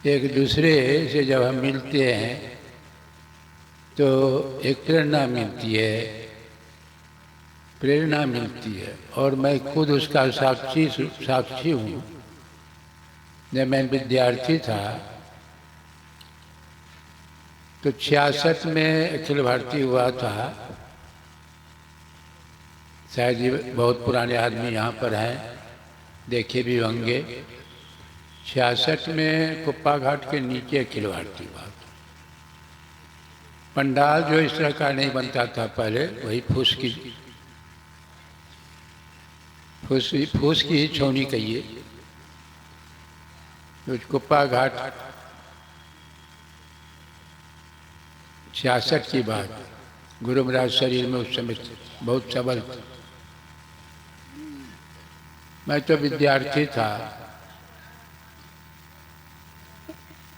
एक दूसरे से जब हम मिलते हैं तो एक प्रेरणा मिलती है और मैं खुद उसका साक्षी हूँ। जब मैं विद्यार्थी था तो 66 में अखिल भारतीय हुआ था। शायद ये बहुत पुराने आदमी यहाँ पर हैं, देखे भी होंगे। 66 में कुप्पा घाट के नीचे अखिल भारतीय हुआ। पंडाल जो इस तरह का नहीं बनता था पहले, वही फूस की ही छौनी कहिए। तो कुप्पा घाट 66 की बात। गुरु महाराज शरीर में उस समय बहुत सबल थे। मैं तो विद्यार्थी था।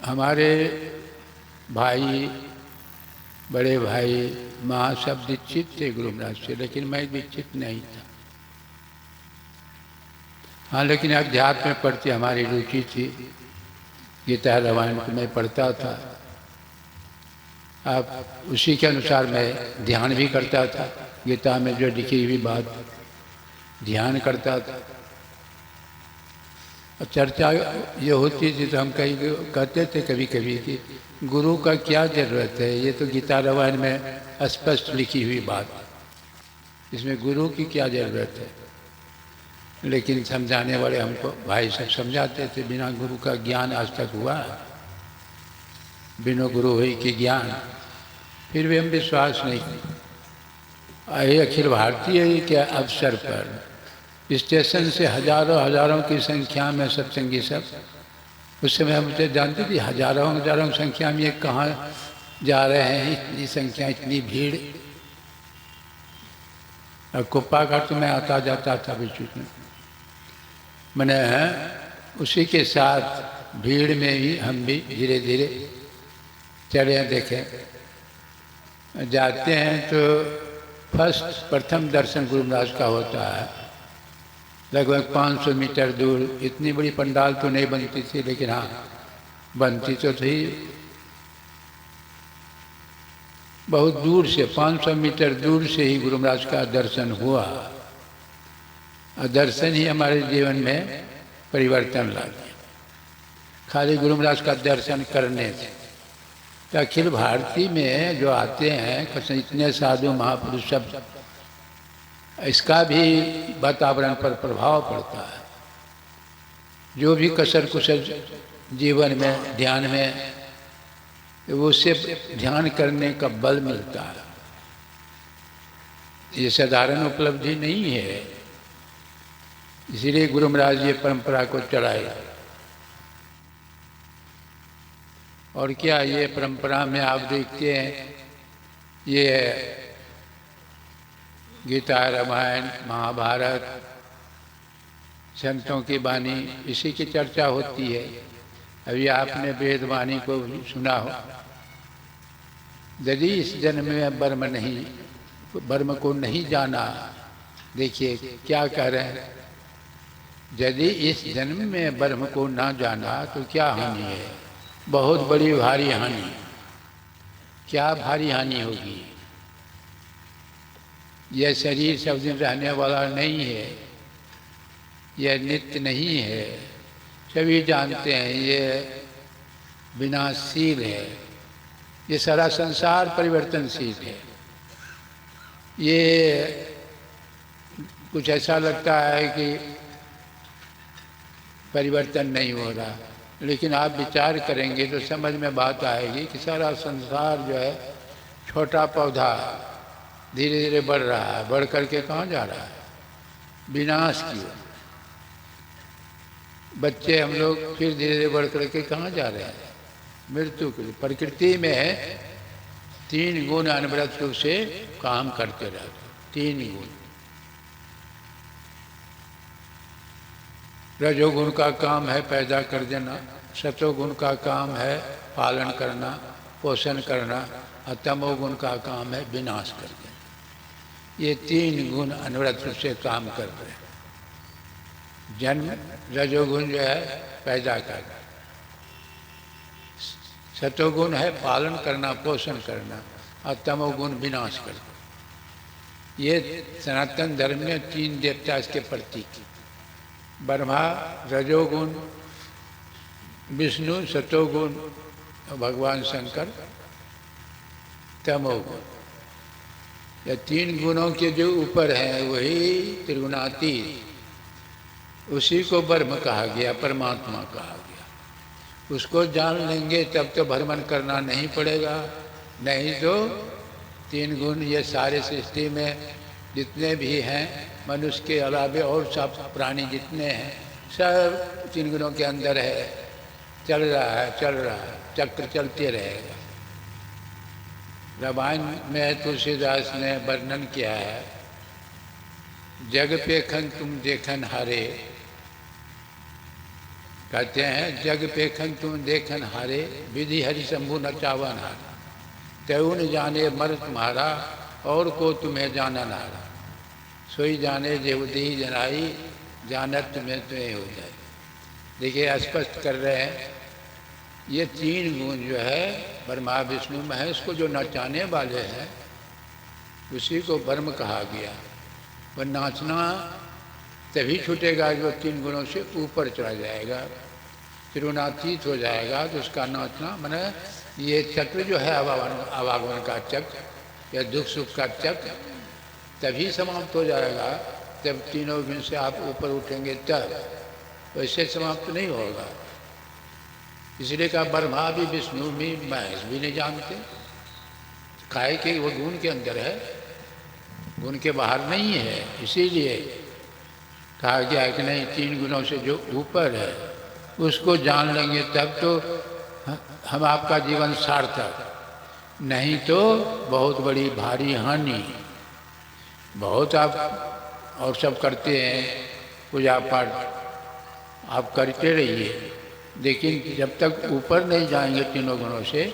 हमारे भाई, बड़े भाई, माँ सब दीक्षित थे गुरु महाराज से, लेकिन मैं दीक्षित नहीं था। हाँ, लेकिन अध्यात्म में पढ़ती हमारी रुचि थी। गीता रामायण को मैं पढ़ता था। अब उसी के अनुसार मैं ध्यान भी करता था। गीता में जो लिखी हुई बात ध्यान करता था। और चर्चा ये होती थी तो हम कहीं कहते थे कभी कभी कि गुरु का क्या जरूरत है, ये तो गीता रामायण में स्पष्ट लिखी हुई बात, इसमें गुरु की क्या जरूरत है। लेकिन समझाने वाले हमको भाई सब समझाते थे, बिना गुरु का ज्ञान आज तक हुआ, बिना गुरु हुई कि ज्ञान। फिर भी हम विश्वास नहीं किए। अखिल भारतीय के अवसर पर स्टेशन से हजारों की संख्या में सत्संगी सब, उस समय हम तो जानते थे हजारों संख्या में ये कहाँ जा रहे हैं, इतनी संख्या, इतनी भीड़। और कुप्पा घाट तो मैं आता जाता था बीच में। मैंने उसी के साथ भीड़ में ही हम भी धीरे धीरे चले देखें। जाते हैं तो प्रथम दर्शन गुरु महाराज का होता है, लगभग 500 मीटर दूर। इतनी बड़ी पंडाल तो नहीं बनती थी, लेकिन हाँ बनती तो थी। बहुत दूर से 500 मीटर दूर से ही गुरु महाराज का दर्शन हुआ। और दर्शन ही हमारे जीवन में परिवर्तन ला दिया, खाली गुरु महाराज का दर्शन करने से। तो अखिल भारती में जो आते हैं इतने साधु महापुरुष सब, इसका भी वातावरण पर प्रभाव पड़ता है। जो भी कसर कुशल जीवन में ध्यान में, उससे ध्यान करने का बल मिलता है। ये साधारण उपलब्धि नहीं है, इसीलिए गुरु महाराज ये परंपरा को चलाए। और क्या ये परंपरा में आप देखते हैं, ये गीता रामायण महाभारत संतों की वाणी, इसी की चर्चा होती है। अभी आपने वेद वाणी को सुना हो, यदि इस जन्म में ब्रह्म को नहीं जाना, देखिए क्या कह रहे हैं, यदि इस जन्म में ब्रह्म को ना जाना तो क्या हानि है, बहुत बड़ी भारी हानि। क्या भारी हानि होगी? यह शरीर सब दिन रहने वाला नहीं है, यह नित्य नहीं है। सभी जानते हैं ये विनाशशील है, ये सारा संसार परिवर्तनशील है। ये कुछ ऐसा लगता है कि परिवर्तन नहीं हो रहा, लेकिन आप विचार करेंगे तो समझ में बात आएगी कि सारा संसार जो है छोटा पौधा धीरे धीरे बढ़ रहा है, बढ़ करके कहाँ जा रहा है? विनाश की ओर। बच्चे हम लोग फिर धीरे धीरे बढ़ करके कहाँ जा रहे हैं? मृत्यु के लिए। प्रकृति में 3 गुण अनवरत रूप से काम करते रहते। 3 गुण। रजोगुण का काम है पैदा कर देना, सतोगुण का काम है पालन करना, पोषण करना, और तमोगुण का काम है विनाश कर देना। ये 3 गुण अनवरत रूप से काम कर रहे हैं। जन्म रजोगुण जो है पैदा कर, सतोगुण है पालन करना, पोषण करना, और तमोगुण विनाश करना। ये सनातन धर्म में 3 देवता इसके प्रतीक, ब्रह्मा रजोगुण, विष्णु सतोगुण, और भगवान शंकर तमोगुण। ये 3 गुणों के जो ऊपर हैं वही त्रिगुणातीत, उसी को ब्रह्म कहा गया, परमात्मा कहा गया। उसको जान लेंगे तब तो भ्रमण करना नहीं पड़ेगा, नहीं तो 3 गुण ये सारे सृष्टि में जितने भी हैं, मनुष्य के अलावे और सब प्राणी जितने हैं, सब 3 गुणों के अंदर है। चल रहा है, चक्र चलते रहेगा। रामायण में तुलसीदास ने वर्णन किया है, जग पेखन तुम देखन हारे, कहते हैं जग पेखन तुम देखन हारे, विधि हरि शंभु नचावन हार, तेऊ न जाने मर तुम्हारा, और को तुम्हें जाना नारा, सोई जाने जेवदी जनाई, जानत तुम्हें तुम्हें हो जाए। देखिए स्पष्ट कर रहे हैं, ये 3 गुण जो है ब्रह्मा विष्णु महेश को जो नचाने वाले हैं, उसी को ब्रह्म कहा गया। वह नाचना तभी छूटेगा जो 3 गुणों से ऊपर चला जाएगा, त्रिगुणातीत हो जाएगा, तो उसका नाचना माने ये चक्र जो है आवागमन का चक्र या दुख सुख का चक्र तभी समाप्त हो जाएगा जब 3 गुण से आप ऊपर उठेंगे, तब वैसे समाप्त नहीं होगा। इसलिए कहा ब्रह्मा भी विष्णु भी महेश भी नहीं जानते, काहे कि वो गुण के अंदर है, गुण के बाहर नहीं है। इसीलिए कहा गया कि नहीं, 3 गुणों से जो ऊपर है उसको जान लेंगे तब तो हम आपका जीवन सार्थक, नहीं तो बहुत बड़ी भारी हानि। बहुत आप और सब करते हैं, पूजा पाठ आप करते रहिए, लेकिन जब तक ऊपर नहीं जाएंगे 3 गुणों से,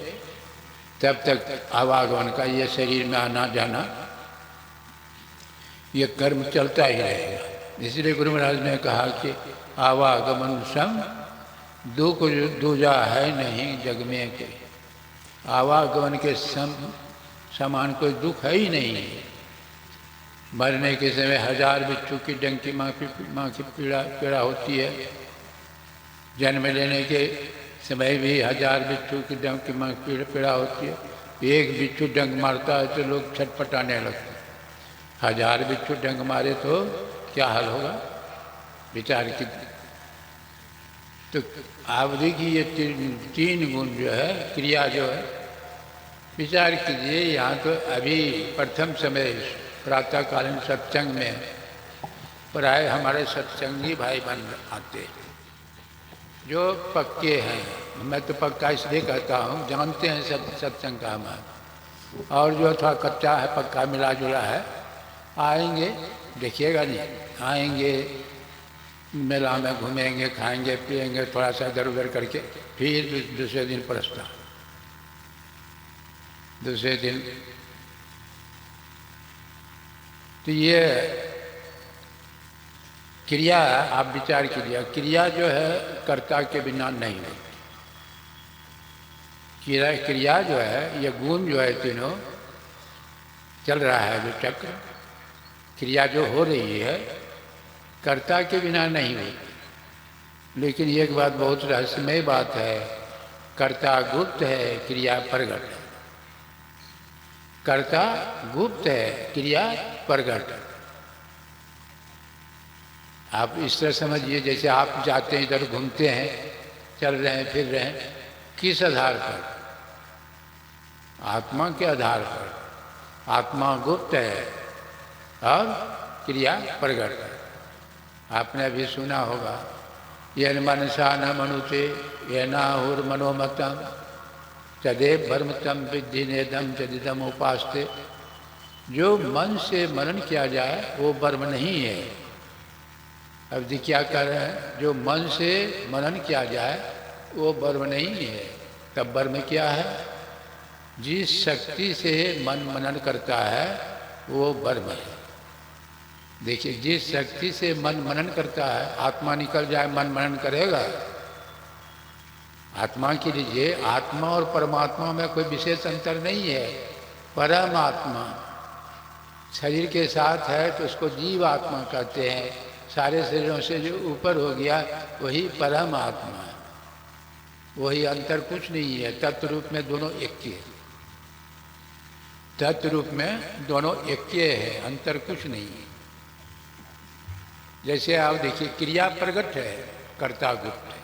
तब तक आवागमन का ये शरीर में आना जाना ये कर्म चलता ही रहेगा। इसलिए गुरु महाराज ने कहा कि आवागमन सम दुख दूजा है नहीं जग में के, आवागमन के समान कोई दुख है ही नहीं। मरने के समय 1000 बिच्छू की डंक की माँ की पीड़ा होती है, जन्म लेने के समय भी 1000 बिच्छू की डंक की माँ की पीड़ा होती है। एक बिच्छू डंक मारता है तो लोग छटपटाने लगते, 1000 बिच्छू डंक मारे तो क्या हाल होगा विचार की। तो आप देखिए ये 3 गुण जो है, क्रिया जो है, विचार कीजिए। यहाँ तो अभी प्रथम समय प्रातःकालीन सत्संग में प्राय हमारे सत्संगी भाई बन आते हैं जो पक्के हैं। मैं तो पक्का इसलिए कहता हूँ, जानते हैं सब सत्संग का हमारा, और जो थोड़ा कच्चा है पक्का मिला जुला है, आएंगे देखिएगा नहीं, आएंगे मेला में घूमेंगे, खाएंगे पिएंगे, थोड़ा सा इधर उधर करके फिर दूसरे दिन प्रस्थान, दूसरे दिन। तो ये क्रिया आप विचार कीजिए, क्रिया जो है कर्ता के बिना नहीं होती। क्रिया जो है, ये गुण जो है तीनों चल रहा है, जो चक्र क्रिया जो हो रही है कर्ता के बिना नहीं होती। लेकिन एक बात बहुत रहस्यमय बात है, कर्ता गुप्त है, क्रिया प्रगट है। कर्ता गुप्त है, क्रिया प्रगट है। आप इस तरह समझिए, जैसे आप जाते हैं इधर घूमते हैं, चल रहे हैं फिर रहे हैं, किस आधार पर? आत्मा के आधार पर। आत्मा गुप्त है और क्रिया प्रगट है। आपने अभी सुना होगा, ये मनसा न मनुते ये नाहुर मनोमतम तदेव भ्रमतम विद्धि नेदम जदिदम उपास्ते। जो मन से मनन किया जाए वो ब्रह्म नहीं है। अब जी क्या कर रहे हैं, जो मन से मनन किया जाए वो ब्रह्म नहीं है। तब ब्रह्म क्या है? जिस शक्ति से मन मनन करता है वो ब्रह्म है। देखिए, जिस शक्ति से मन मनन करता है, आत्मा निकल जाए मन मनन करेगा? आत्मा के लीजिए, आत्मा और परमात्मा में कोई विशेष अंतर नहीं है। परमात्मा शरीर के साथ है तो उसको जीव आत्मा कहते हैं। सारे शरीरों से जो ऊपर हो गया वही परमात्मा है, वही अंतर कुछ नहीं है। तत्व रूप में दोनों एक ही है, तत्व रूप में दोनों एक ही है, अंतर कुछ नहीं है। जैसे आप देखिए, क्रिया प्रगट है, कर्ता गुप्त है।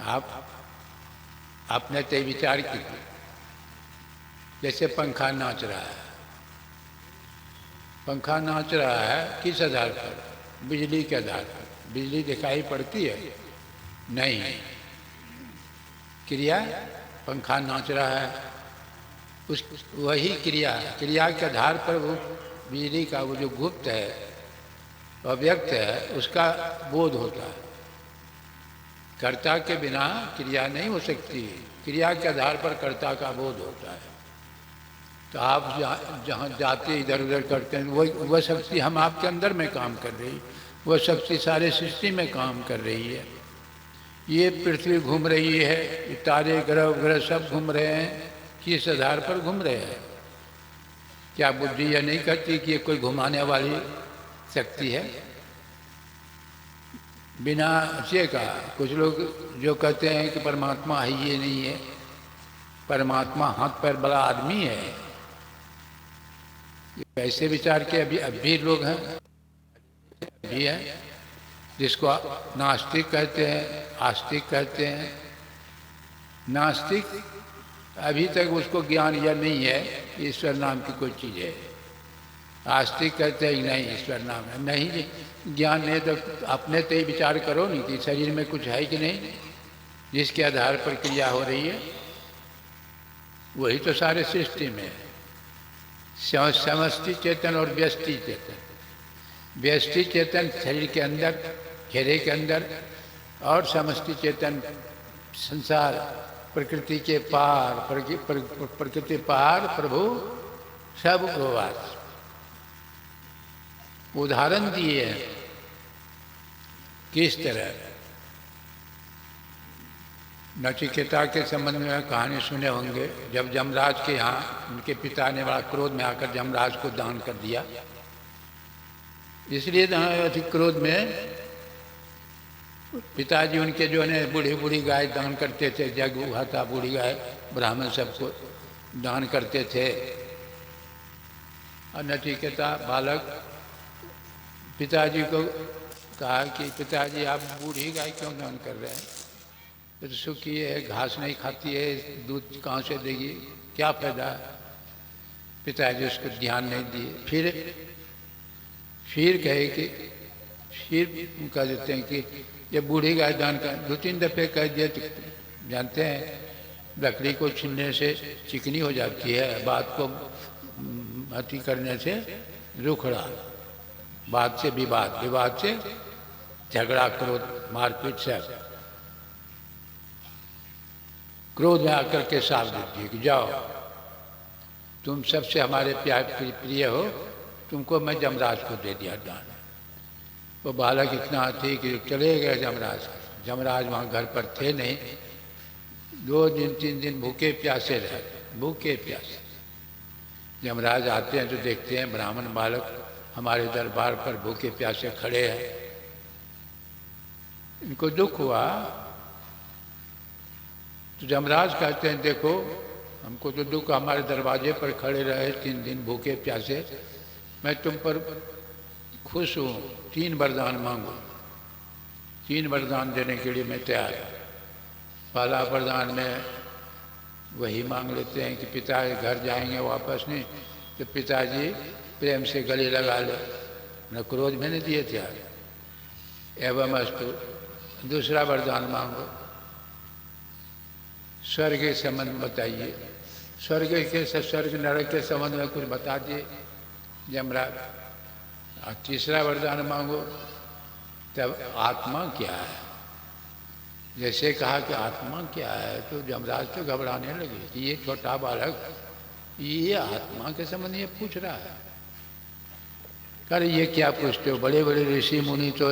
आप आपने तय विचार कीजिए, जैसे पंखा नाच रहा है, पंखा नाच रहा है किस आधार पर? बिजली के आधार पर। बिजली दिखाई पड़ती है? नहीं। क्रिया, पंखा नाच रहा है, उस वही क्रिया, क्रिया के आधार पर वो बिजली का वो जो गुप्त है, अव्यक्त है, उसका बोध होता है। कर्ता के बिना क्रिया नहीं हो सकती, क्रिया के आधार पर कर्ता का बोध होता है। तो आप जहाँ जाते इधर उधर करते हैं, वह शक्ति हम आपके अंदर में काम कर रही, वह शक्ति सारे सृष्टि में काम कर रही है। ये पृथ्वी घूम रही है, तारे ग्रह ग्रह सब घूम रहे हैं, किस आधार पर घूम रहे हैं? क्या बुद्धि यह नहीं कहती कि ये कोई घुमाने वाली शक्ति है? बिना अच्छे का कुछ लोग जो कहते हैं कि परमात्मा है, ये नहीं है, परमात्मा हाथ पैर बड़ा आदमी है, ऐसे विचार के अभी लोग हैं, अभी है, जिसको नास्तिक कहते हैं, आस्तिक कहते हैं। नास्तिक अभी तक उसको ज्ञान यह नहीं है ईश्वर नाम की कोई चीज़ है। आस्तिक कहते हैं नहीं, ईश्वर नाम है नहीं, ज्ञान नहीं। तो अपने तो ही विचार करो नहीं कि शरीर में कुछ है कि नहीं, जिसके आधार पर क्रिया हो रही है, वही तो सारे सृष्टि में है। समष्टि चेतन और व्यष्टि चेतन। व्यष्टि चेतन शरीर के अंदर, घेरे के अंदर, और समष्टि चेतन संसार, प्रकृति के पार, प्रकृति पार प्रभु सब प्रवास। उदाहरण दिए हैं किस तरह। नचिकेता के संबंध में कहानी सुने होंगे, जब जमराज के यहाँ उनके पिता ने बड़ा क्रोध में आकर जमराज को दान कर दिया। इसलिए अधिक क्रोध में पिताजी उनके जो है बूढ़ी बूढ़ी गाय दान करते थे, जग हुआ था, बूढ़ी गाय ब्राह्मण सबको दान करते थे। और नचिकेता बालक पिताजी को कहा कि पिताजी आप बूढ़ी गाय क्यों दान कर रहे हैं? तो सुखी है, घास नहीं खाती है, दूध कहाँ से देगी, क्या फायदा? पिताजी उसको ध्यान नहीं दिए। फिर कहे कि फिर कह देते हैं कि ये बूढ़ी गाय दान कर, दो तीन दफे कह दिए तो जानते हैं लकड़ी को छीनने से चिकनी हो जाती है, बात को अति करने से रुखड़ा, बात से विवाद, विवाद से झगड़ा, क्रोध, मारपीट से। क्रोध में आकर के साफ दीजिए कि जाओ, तुम सबसे हमारे प्रिय हो, तुमको मैं जमराज को दे दिया दान। वो बालक इतना थे कि चले गए जमराज। जमराज वहाँ घर पर थे नहीं, 2 दिन 3 दिन भूखे प्यासे रहे, भूखे प्यासे। जमराज आते हैं तो देखते हैं ब्राह्मण बालक हमारे दरबार पर भूखे प्यासे खड़े हैं। इनको दुख हुआ तो जमराज कहते हैं देखो हमको तो दुख, हमारे दरवाजे पर खड़े रहे 3 दिन भूखे प्यासे, मैं तुम पर खुश हूँ, 3 वरदान मांगो। 3 वरदान देने के लिए मैं तैयार हूँ। पहला वरदान में वही मांग लेते हैं कि पिता घर जाएंगे वापस नहीं तो पिताजी प्रेम से गले लगा ले, न क्रोध में नहीं दिए थे आज, एवं अस्तु। दूसरा वरदान मांगो, स्वर्ग के संबंध बताइए, स्वर्ग नरक के संबंध में कुछ बता दिए जमराज। और तीसरा वरदान मांगो, तब आत्मा क्या है। जैसे कहा कि आत्मा क्या है तो जमराज तो घबराने लगे कि ये छोटा बालक ये आत्मा के संबंध ये पूछ रहा है। अरे ये क्या पूछते हो, बड़े बड़े ऋषि मुनि तो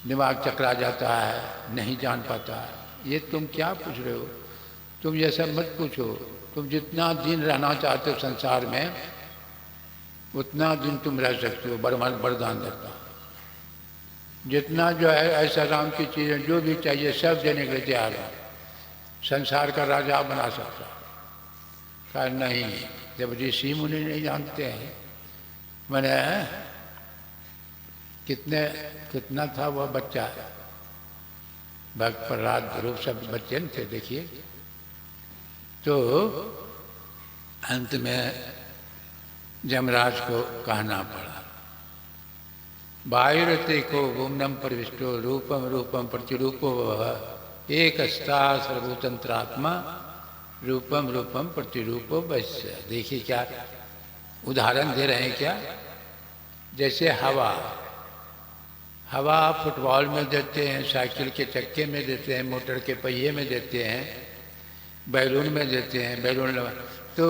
दिमाग चकरा जाता है, नहीं जान पाता है। ये तुम क्या पूछ रहे हो? तुम ये सब मत पूछो। तुम जितना दिन रहना चाहते हो संसार में उतना दिन तुम रह सकते हो, वरदान देता। जितना जो है ऐसा राम की चीज़ें जो भी चाहिए सब देने के लिए तैयार है। संसार का राजा बना सकता। कहा नहीं, जब ऋषि मुनि नहीं जानते हैं। मैंने कितना था वह बच्चा, भक्त प्रहलाद ध्रुव सब बच्चे थे देखिए। तो अंत में जमराज को कहना पड़ा, वायुरते को भूमनम प्रविष्टो रूपम रूपम प्रतिरूपो वह एक सर्वतंत्रात्मा रूपम रूपम प्रतिरूपो वैश्य। देखिए क्या उदाहरण दे रहे हैं क्या। जैसे हवा फुटबॉल में देते हैं, साइकिल के चक्के में देते हैं, मोटर के पहिए में देते हैं, बैलून में देते हैं, बैलून। तो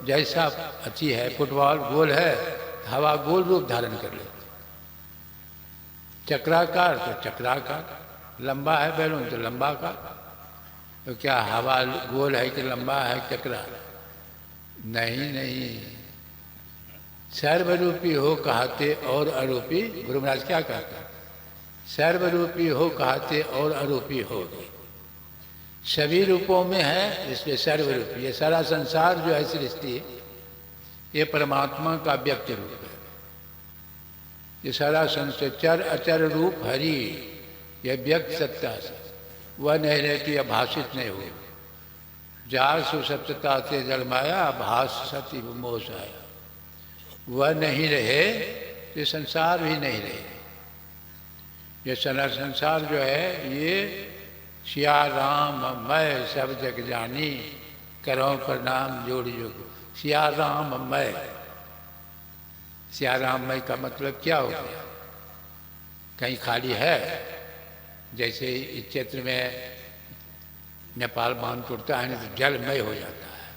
जैसा अच्छी है, फुटबॉल गोल है, हवा गोल रूप धारण कर लेती। चक्राकार तो चक्राकार, लंबा है बैलून तो लंबा का। तो क्या हवा गोल है कि लंबा है चक्रा? नहीं, सर्वरूपी हो कहते और अरूपी। गुरु महाराज क्या कहते हैं? सर्वरूपी हो कहते और अरूपी हो। सभी रूपों में है, इसलिए सर्वरूपी। ये सारा संसार जो है सृष्टि, ये परमात्मा का व्यक्त रूप है। ये सारा संसार चर अचर रूप हरि, यह व्यक्त सत्ता से वह नहीं रहती, अभाषित नहीं हो। जार सुसप्तता से जलमाया भाष सती मोस आया। वह नहीं रहे ये संसार भी नहीं रहे। ये सारा संसार जो है ये सिया राम मैं सब जग जानी, करो प्रणाम जोड़ी जोग। सिया राम मैं, सिया राम मैं का मतलब क्या हो गया? कहीं खाली है? जैसे इस क्षेत्र में नेपाल बांध टूटता है तो जलमय हो जाता है,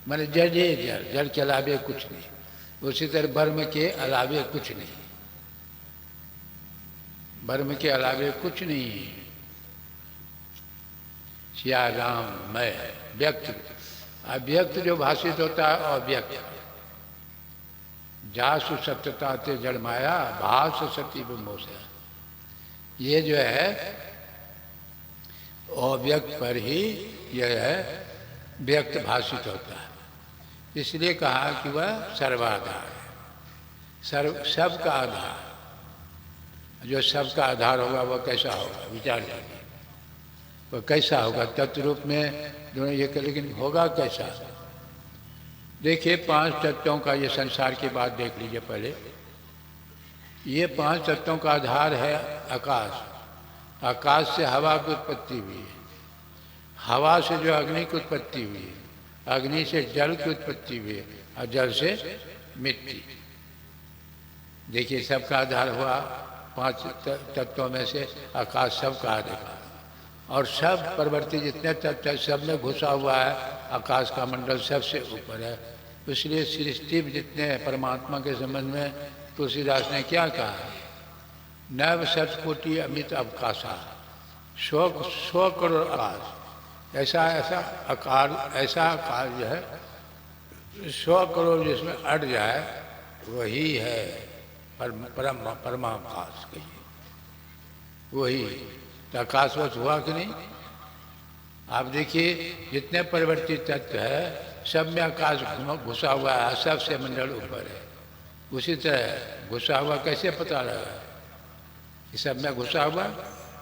माने जल ही जल के अलावे कुछ नहीं। उसी तरह ब्रह्म के अलावे कुछ नहीं, ब्रह्म के अलावे कुछ नहीं। सिया राम मैं व्यक्त, अव्यक्त जो भाषित होता है अव्यक्त। जासु सत्यता ते जड़माया भास सती मोसा। ये जो है अव्यक्त पर ही यह है व्यक्त भाषित होता है। इसलिए कहा कि वह सर्वाधार है, सबका आधार। जो सबका आधार होगा वह कैसा होगा? विचार करिए, वह कैसा होगा? तत्व रूप में दोनों ये, लेकिन होगा कैसा? देखिए 5 तत्वों का ये संसार की बात देख लीजिए पहले। ये 5 तत्वों का आधार है आकाश। आकाश से हवा की उत्पत्ति हुई है, हवा से जो अग्नि की उत्पत्ति हुई है, अग्नि से जल की उत्पत्ति हुई है, और जल से मिट्टी। देखिए सबका आधार हुआ 5 तत्वों में से आकाश सबका आधार। और सब प्रवृत्ति जितने तत्व है सब में घुसा हुआ है। आकाश का मंडल सबसे ऊपर है। इसलिए सृष्टि में जितने परमात्मा के संबंध में तुलसीदास ने क्या कहा? नव सतकोटि अमित अवकाशा, 100 करोड़ आकाश। ऐसा आकाश जो है 100 करोड़ जिसमें अट जाए वही है परमाकाश। कहिए वही तो आकाशवश हुआ कि नहीं? आप देखिए जितने परिवर्तित तत्व है सब में आकाश घुसा हुआ है, सबसे मंडल ऊपर है। उसी तरह घुसा हुआ कैसे पता लगा? कि सब में घुसा हुआ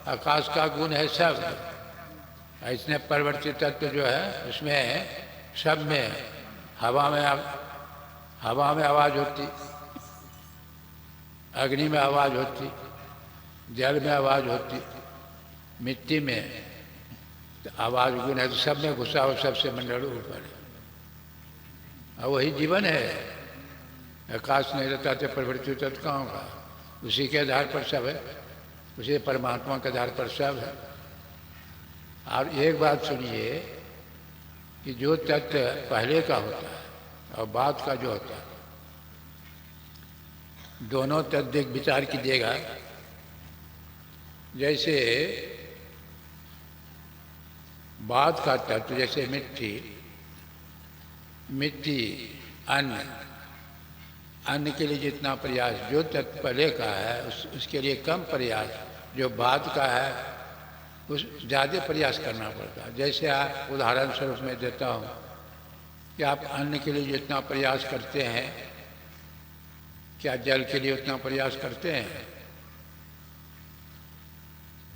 आकाश का गुण है सब। इतने परिवर्तित तत्व जो है उसमें सब में हवा में आवाज होती, अग्नि में आवाज होती, जल में आवाज होती, मिट्टी में तो आवाज गुण है। तो सब में घुसा हुआ सबसे मंडल ऊपर है, और वही जीवन है। आकाश नहीं रहता तो परिवर्तित तत्व कहाँ होगा? उसी के आधार पर सब है, उसी परमात्मा के आधार पर सब है। और एक बात सुनिए कि जो तत्व पहले का होता है और बाद का जो होता है, दोनों तत्व विचार कीजिएगा। जैसे बात का तत्व, जैसे मिट्टी, मिट्टी, अन्न, अन्न के लिए जितना प्रयास जो तत्व पहले का है उसके लिए कम प्रयास जो बाद का है उस ज़्यादा प्रयास करना पड़ता है। जैसे आप उदाहरण स्वरूप मैं देता हूँ कि आप अन्न के लिए जितना प्रयास करते हैं, क्या जल के लिए उतना प्रयास करते हैं?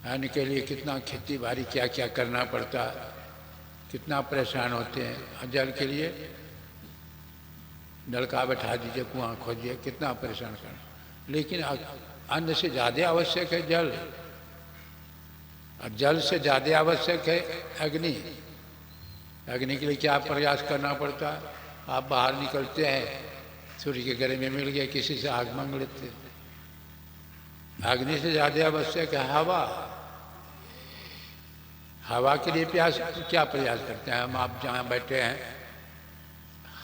अन्न के लिए कितना खेती बाड़ी क्या क्या करना पड़ता, कितना परेशान होते हैं। जल के लिए नलका बैठा दीजिए, कुआं खोजिए, कितना परेशान करना। लेकिन अन्न से ज़्यादा आवश्यक है जल, और जल से ज़्यादा आवश्यक है अग्नि। अग्नि के लिए क्या प्रयास करना पड़ता है? आप बाहर निकलते हैं, सूर्य के गर्मी में मिल गया, किसी से आग मांग लेते हैं। अग्नि से ज़्यादा आवश्यक है हवा। हवा के लिए क्या प्रयास करते हैं हम? आप जहाँ बैठे हैं,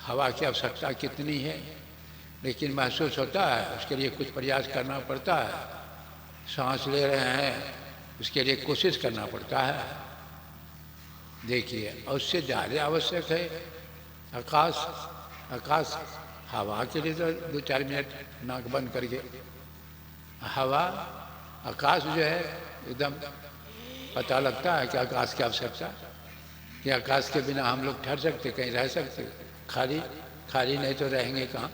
हवा की आवश्यकता कितनी है, लेकिन महसूस होता है, उसके लिए कुछ प्रयास करना पड़ता है। सांस ले रहे हैं, उसके लिए कोशिश करना पड़ता है। देखिए, और उससे ज़्यादा आवश्यक है आकाश। आकाश, हवा के लिए तो 2-4 मिनट नाक बंद करके हवा, आकाश जो है एकदम पता लगता है कि आकाश की आवश्यकता, कि आकाश के बिना हम लोग ठहर सकते, कहीं रह सकते? खाली खाली नहीं तो रहेंगे कहाँ?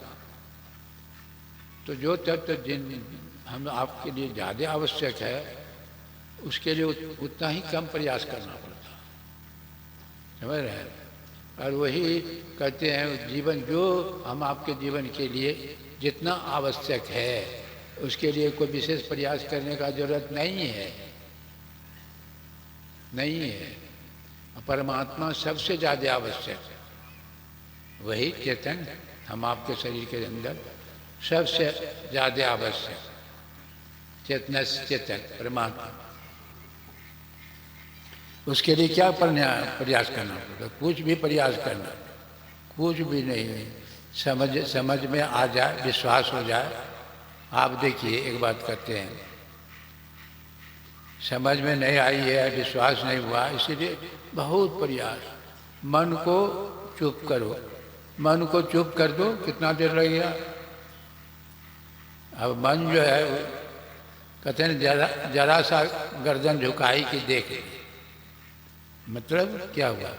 तो जो तत्व जिन हम आपके लिए ज़्यादा आवश्यक है उसके लिए उतना ही कम प्रयास करना पड़ता, समझ रहे हैं? और वही कहते हैं जीवन, जो हम आपके जीवन के लिए जितना आवश्यक है उसके लिए कोई विशेष प्रयास करने का जरूरत नहीं है, नहीं है। परमात्मा सबसे ज़्यादा आवश्यक है, वही चेतन हम आपके शरीर के अंदर सबसे ज़्यादा आवश्यक चेतन, चेतन परमात्मा। उसके लिए क्या प्रयास करना पड़ेगा? कुछ भी प्रयास करना, कुछ भी नहीं। समझ में आ जाए, विश्वास हो जाए। आप देखिए, एक बात कहते हैं, समझ में नहीं आई है, विश्वास नहीं हुआ, इसीलिए बहुत प्रयास। मन को चुप करो, मन को चुप कर दो, कितना देर लगेगा? अब मन जो है कहते हैं जरा सा गर्दन झुकाई कि देख, मतलब क्या हुआ?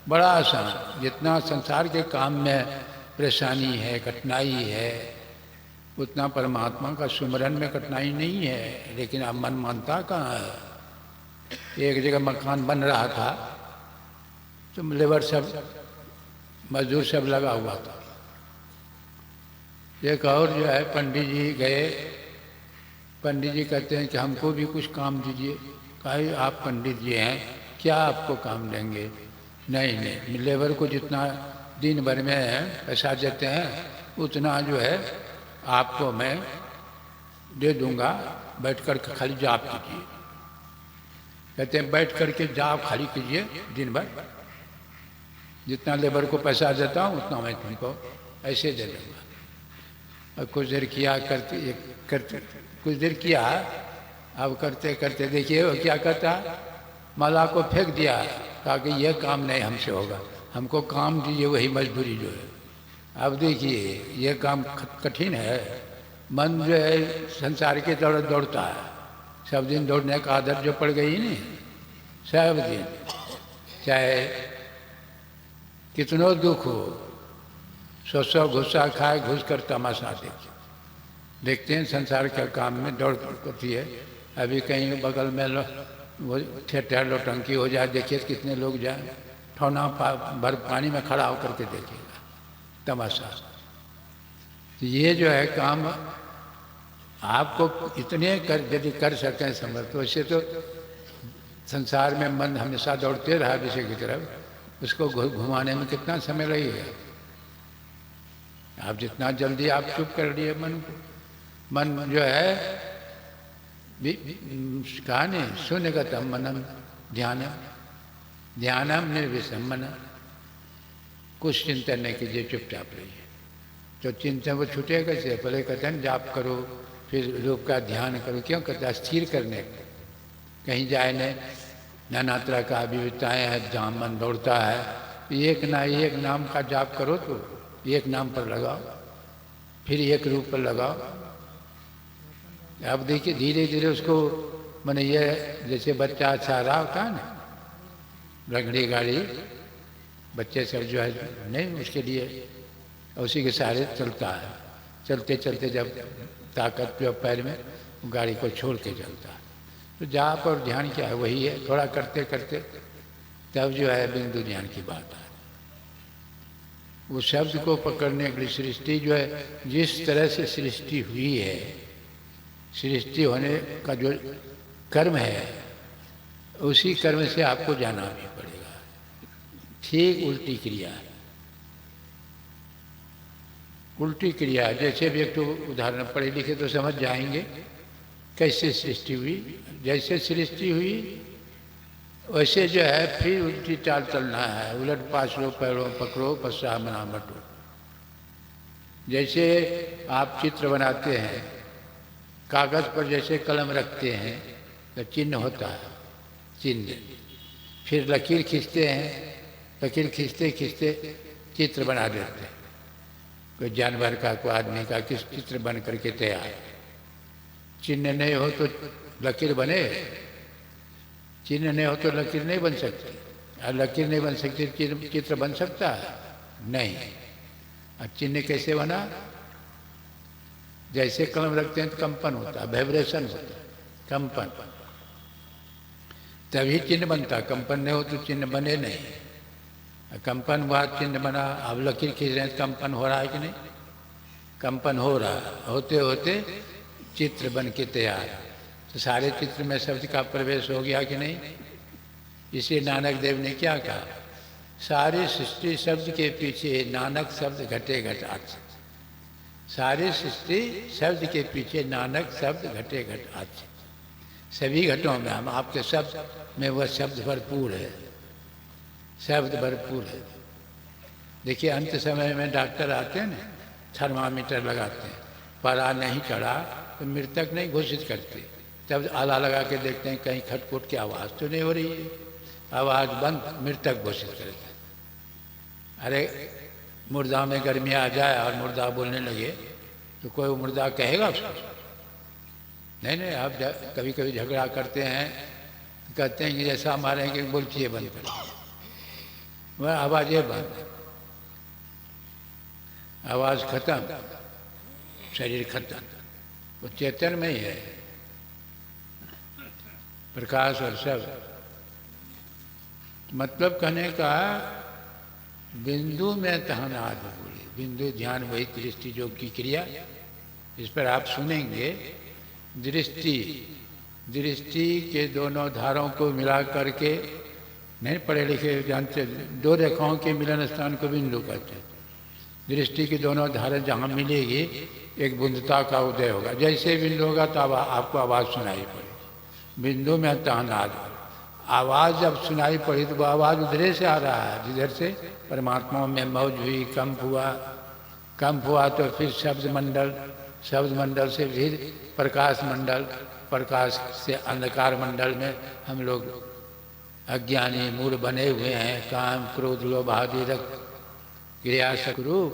बड़ा आसान। जितना संसार के काम में परेशानी है, कठिनाई है, उतना परमात्मा का सुमरन में कठिनाई नहीं है। लेकिन अब मन मानता कहाँ है? एक जगह मकान बन रहा था तो लेबर सब, मजदूर सब लगा हुआ था। एक और जो है पंडित जी गए, पंडित जी कहते हैं कि हमको भी कुछ काम दीजिए। कहा आप पंडित जी हैं, क्या आपको काम देंगे? नहीं, लेबर को जितना दिन भर में पैसा देते हैं उतना जो है आपको मैं दे दूंगा, बैठ कर खाली जाप कीजिए। कहते हैं बैठ करके जाप खाली कीजिए दिन भर, जितना लेबर को पैसा देता हूँ उतना मैं तुमको ऐसे दे दूँगा। और कुछ देर किया, करते कुछ देर किया, अब करते करते देखिए वो क्या करता, माला को फेंक दिया, कहा कि यह काम नहीं हमसे होगा, हमको काम दीजिए वही मजदूरी जो है। अब देखिए ये काम कठिन है। मन जो है संसार की तरफ दौड़ता है, सब दिन दौड़ने का आदत जो पड़ गई नहीं, सब दिन, चाहे कितनो दुख हो, सौ गुस्सा खाए, घुस कर तमाशा देखते हैं संसार के काम में दौड़ होती है। अभी कहीं बगल में वो थिएटर लोटंकी हो जाए, देखिए कितने लोग जाए, ठौना भर पानी में खड़ा होकर के देखिएगा तमाशा। तो ये जो है काम आपको इतने यदि कर सकें समर्थ, वैसे तो संसार में मन हमेशा दौड़ते रहा विषय की तरफ, उसको घुमाने में कितना समय लगेगा? आप जितना जल्दी आप चुप कर लिए मन को, मन जो है कहा नहीं, शून्यगतम मनम ध्यानम, ध्यानम निर्विषम, कुछ चिंतन नहीं कीजिए, चुपचाप रहिए। तो चिंतन वो छूटे कैसे? पहले कहते हैं जाप करो, फिर रूप का ध्यान करो। क्यों कहते हैं? स्थिर करने, कहीं जाए नहीं, नाना तरह का विविधताएँ हैं, जहाँ मन दौड़ता है, एक ना एक नाम का जाप करो तो एक नाम पर लगाओ, फिर एक रूप पर लगाओ। अब देखिए धीरे धीरे उसको, मैंने ये जैसे बच्चा अच्छा रहा होता है ना, रगड़ी गाड़ी बच्चे सब जो है नहीं, उसके लिए उसी के सहारे चलता है। चलते चलते जब ताकत जो पैर में, गाड़ी को छोड़ के चलता है। तो जाप और ध्यान क्या है, वही है। थोड़ा करते करते तब जो है बिंदु ध्यान की बात है। वो शब्द को पकड़ने के लिए सृष्टि जो है, जिस तरह से सृष्टि हुई है, सृष्टि होने का जो कर्म है, उसी कर्म से आपको जाना भी पड़ेगा। ठीक उल्टी क्रिया है, उल्टी क्रिया। जैसे भी एक तो उदाहरण पढ़े लिखे तो समझ जाएंगे कैसे सृष्टि हुई। जैसे सृष्टि हुई वैसे जो है फिर उल्टी चाल चलना है, उलट पास लो पैरों पकड़ो पश्चा मना बटो। जैसे आप चित्र बनाते हैं, कागज पर जैसे कलम रखते हैं तो चिन्ह होता है, चिन्ह। फिर लकीर खींचते हैं, लकीर खींचते खींचते चित्र बना देते हैं। कोई जानवर का, कोई आदमी का, किस चित्र बन करके तैयार। चिन्ह नहीं हो तो लकीर बने, चिन्ह नहीं हो तो लकीर नहीं बन सकती। और लकीर नहीं बन सकती, चित्र बन सकता है नहीं। और चिन्ह कैसे बना? जैसे कलम रखते हैं तो कंपन होता है, वाइब्रेशन होता है, कंपन, तभी चिन्ह बनता। कंपन नहीं हो तो चिन्ह बने नहीं। कंपन हुआ, चिन्ह बना। अब लकीर खींच रहे हैं, कंपन हो रहा है कि नहीं? कंपन हो रहा है, होते होते चित्र बन के तैयार। तो सारे चित्र में शब्द का प्रवेश हो गया कि नहीं? इसे नानक देव ने क्या कहा? सारी सृष्टि शब्द के पीछे नानक शब्द घटे घट आच। सारी सृष्टि शब्द के पीछे नानक शब्द घटे घट आच। सभी घटों में हम, आपके शब्द में वह शब्द भरपूर है, शब्द भरपूर है। देखिए अंत समय में डॉक्टर आते हैं ना, थर्मामीटर लगाते हैं, पारा नहीं चढ़ा तो मृतक नहीं घोषित करते। तब आला लगा के देखते हैं कहीं खटखट की आवाज़ तो नहीं हो रही है, आवाज़ बंद, मृतक घोषित करते हैं। अरे मुर्दा में गर्मी आ जाए और मुर्दा बोलने लगे तो कोई मुर्दा कहेगा उसको? नहीं नहीं। आप कभी कभी झगड़ा करते हैं, कहते हैं कि जैसा मारेंगे कि बोलचिए बंद कर, वह आवाज़ें बंद, आवाज़ खत्म, शरीर खत्म। वो चेतन में ही है, प्रकाश और शब्द। मतलब कहने का बिंदु में तहनाद बोली, बिंदु ध्यान वही दृष्टि जो की क्रिया। इस पर आप सुनेंगे दृष्टि, दृष्टि के दोनों धारों को मिला करके, नहीं पढ़े लिखे जानते, दो रेखाओं के मिलन स्थान को बिंदु कहते हैं। दृष्टि की दोनों धारें जहाँ मिलेगी एक बूंदता का उदय होगा। जैसे बिंदु होगा तो आपको आवाज़ सुनाई पड़ेगी। बिंदु में तहनाद, आवाज़ जब सुनाई पड़ी तो वो आवाज़ उधरे से आ रहा है जिधर से परमात्मा में मौज हुई, कंप हुआ, कंप हुआ तो फिर शब्द मंडल, शब्द मंडल से फिर प्रकाश मंडल, प्रकाश से अंधकार मंडल में हम लोग अज्ञानी मूढ़ बने हुए हैं। काम क्रोध लोभ आदि रक्त क्रिया सकरू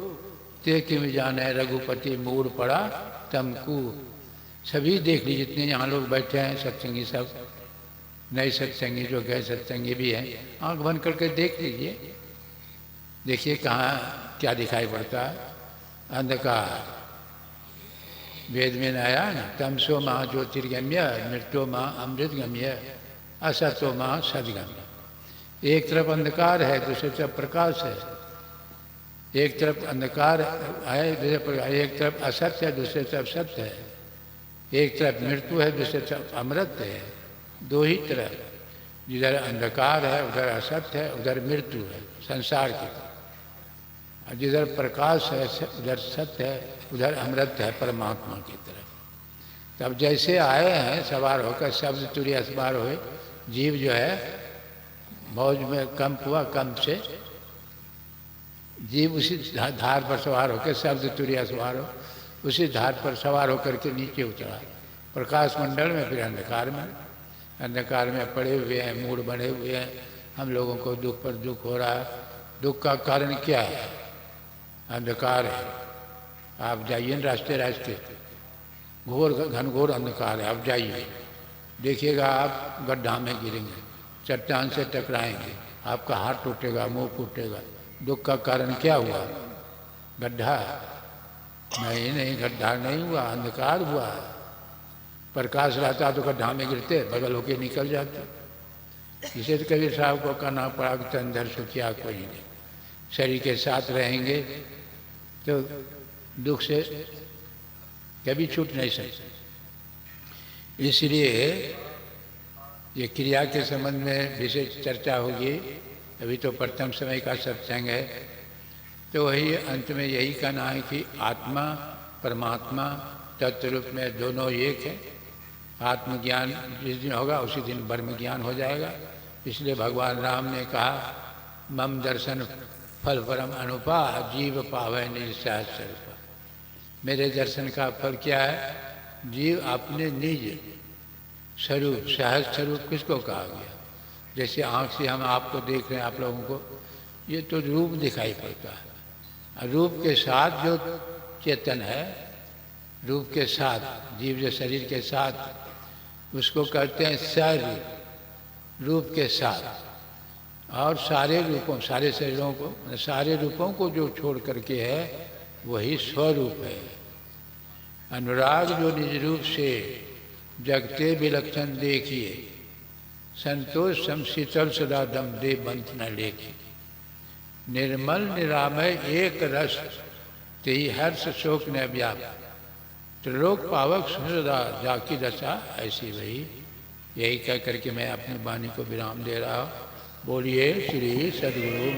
ते किम जाने रघुपति मूढ़ पड़ा तमकू। सभी देख लीजिए जितने यहाँ लोग बैठे हैं सत्संगी, सब नए सत्संगी जो गए सत्संगी भी हैं, आँख बंद करके देख लीजिए, देखिए कहाँ क्या दिखाई पड़ता है। अंधकार, वेद में आया ना, तमसो माँ ज्योतिर्गम्य मृत्यो माँ अमृतगम्य असतो माँ सदगम्य। एक तरफ अंधकार है, दूसरी तरफ प्रकाश है। एक तरफ अंधकार है, दूसरे प्रकाश। एक तरफ असत्य है, दूसरे तरफ सत्य है। एक तरफ मृत्यु है, दूसरे तरफ अमृत है। दो ही तरफ, जिधर अंधकार है उधर असत्य है, उधर मृत्यु है संसार की तरफ, और जिधर प्रकाश है उधर सत्य है, उधर अमृत है परमात्मा की तरफ। तब जैसे आए हैं सवार होकर, शब्द तुरीय सवार हुए, जीव जो है मौज में कंप हुआ, कंप से जीव उसी धार पर सवार होकर, शब्द तुरीय सवार हो, उसी धार पर सवार होकर के नीचे उतरा प्रकाश मंडल में, फिर अंधकार में। अंधकार में पड़े हुए हैं, मूड बने हुए हैं, हम लोगों को दुख पर दुख हो रहा है। दुख का कारण क्या है? अंधकार है। आप जाइए रास्ते रास्ते, घोर घनघोर अंधकार है। आप जाइए, देखिएगा आप गड्ढा में गिरेंगे, चट्टान से टकराएंगे, आपका हाथ टूटेगा, मुंह फूटेगा। दुख का कारण क्या हुआ? गड्ढा? नहीं नहीं, गड्ढा नहीं हुआ, अंधकार हुआ। प्रकाश रहता तो गड्ढा में गिरते, बगल होके निकल जाते। इसे तो कबीर साहब को कहना पड़ा कि तंदर सुखिया कोई नहीं। शरीर के साथ रहेंगे तो दुख से कभी छूट नहीं सकते। इसलिए ये क्रिया के संबंध में विशेष चर्चा होगी। अभी तो प्रथम समय का सत्संग है, तो वही अंत में यही कहना है कि आत्मा परमात्मा तत्व रूप में दोनों एक है। आत्मज्ञान जिस दिन होगा उसी दिन ब्रह्म ज्ञान हो जाएगा। इसलिए भगवान राम ने कहा, मम दर्शन फल परम अनुपा जीव पावै निज सहज स्वरूप। मेरे दर्शन का फल क्या है? जीव अपने निज स्वरूप, सहज स्वरूप किसको कहा गया? जैसे आँख से हम आपको देख रहे हैं, आप लोगों को, ये तो रूप दिखाई पड़ता है। रूप के साथ जो चेतन है, रूप के साथ, जीव जो शरीर के साथ, उसको कहते हैं स्वरूप। रूप के साथ और सारे रूपों, सारे शरीरों को, सारे रूपों को जो छोड़ करके है वही स्वरूप है। अनुराग जो निज रूप से जगते विलक्षण देखिए, संतोष सम शीतल सदा दम दे बंत न लेखी। निर्मल निरामय एक रस तेहि हर्ष शोक न व्याप। त्रिलोक पावक सदा जाकी दशा ऐसी वही। यही कह करके मैं अपनी वाणी को विराम दे रहा हूँ। बोलिए श्री सद्गुरु।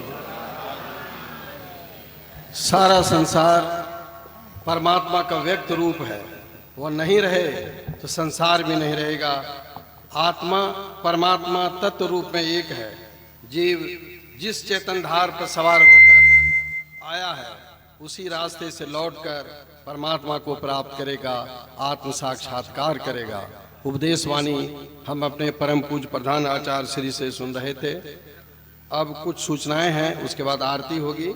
सारा संसार परमात्मा का व्यक्त रूप है, वह नहीं रहे तो संसार भी नहीं रहेगा। आत्मा परमात्मा तत्व रूप में एक है। जीव जिस चेतन धार पर सवार होकर आया है उसी रास्ते से लौटकर परमात्मा को प्राप्त करेगा, आत्म साक्षात्कार करेगा। उपदेश वाणी हम अपने परम पूज्य प्रधान आचार्य श्री से सुन रहे थे। अब कुछ सूचनाएं हैं, उसके बाद आरती होगी,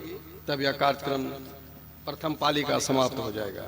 तब यह कार्यक्रम प्रथम पाली का समाप्त हो जाएगा।